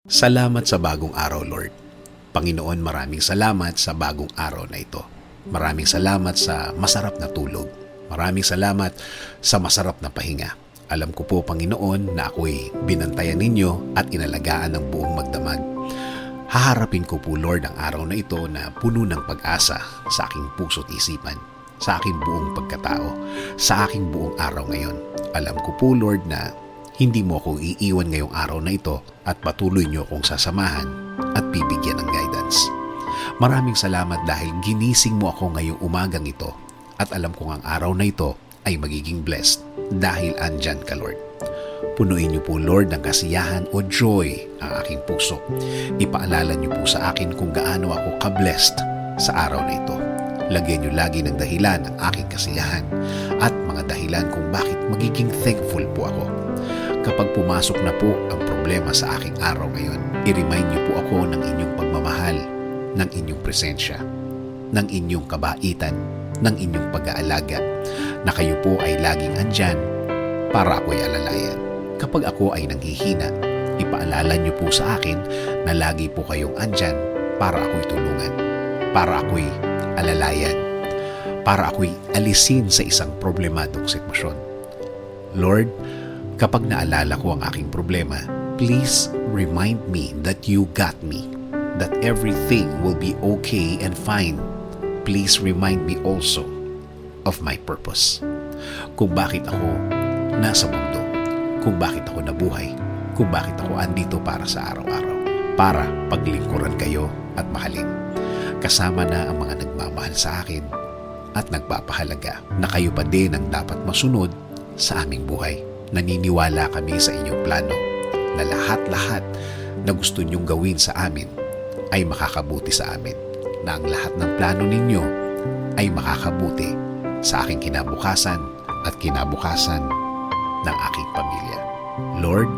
Salamat sa bagong araw, Lord. Panginoon, maraming salamat sa bagong araw na ito. Maraming salamat sa masarap na tulog. Maraming salamat sa masarap na pahinga. Alam ko po, Panginoon, na ako'y binantayan ninyo at inalagaan ng buong magdamag. Haharapin ko po, Lord, ang araw na ito na puno ng pag-asa sa aking puso't isipan, sa aking buong pagkatao, sa aking buong araw ngayon. Alam ko po, Lord, na hindi mo ako iiwan ngayong araw na ito at patuloy niyo akong sasamahan at bibigyan ng guidance. Maraming salamat dahil ginising mo ako ngayong umagang ito at alam kong ang araw na ito ay magiging blessed dahil andyan ka, Lord. Punuin niyo po, Lord, ng kasiyahan o joy ang aking puso. Ipaalala niyo po sa akin kung gaano ako ka-blessed sa araw na ito. Lagyan niyo lagi ng dahilan ang aking kasiyahan at mga dahilan kung bakit magiging thankful po ako. Kapag pumasok na po ang problema sa aking araw ngayon, i-remind niyo po ako ng inyong pagmamahal, ng inyong presensya, ng inyong kabaitan, ng inyong pag-aalaga, na kayo po ay laging andyan para ako'y alalayan. Kapag ako ay nanghihina, ipaalala niyo po sa akin na lagi po kayong andyan para ako'y tulungan, para ako'y alalayan, para ako'y alisin sa isang problemadong sitwasyon. Lord, kapag naalala ko ang aking problema, please remind me that you got me, that everything will be okay and fine. Please remind me also of my purpose. Kung bakit ako nasa mundo, kung bakit ako nabuhay, kung bakit ako andito para sa araw-araw, para paglingkuran kayo at mahalin. Kasama na ang mga nagmamahal sa akin at nagpapahalaga na kayo pa din ang dapat masunod sa aming buhay. Naniniwala kami sa inyong plano na lahat-lahat na gusto niyong gawin sa amin ay makakabuti sa amin, na ang lahat ng plano ninyo ay makakabuti sa aking kinabukasan at kinabukasan ng aking pamilya. Lord,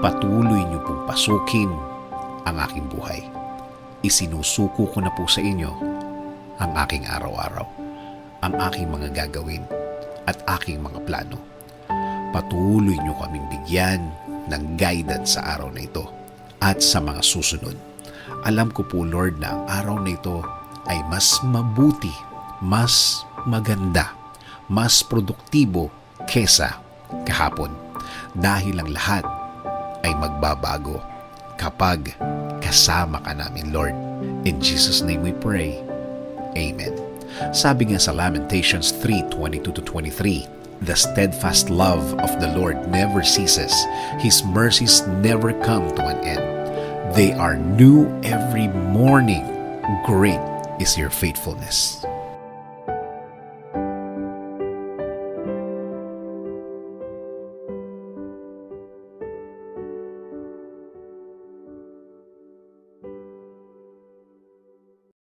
patuloy niyo pong pasukin ang aking buhay. Isinusuko ko na po sa inyo ang aking araw-araw, ang aking mga gagawin at aking mga plano. Patuloy niyo kaming bigyan ng guidance sa araw na ito at sa mga susunod. Alam ko po, Lord, na ang araw na ito ay mas mabuti, mas maganda, mas produktibo kesa kahapon. Dahil ang lahat ay magbabago kapag kasama ka namin, Lord. In Jesus' name we pray. Amen. Sabi nga sa Lamentations 3:22-23, "The steadfast love of the Lord never ceases. His mercies never come to an end. They are new every morning. Great is your faithfulness."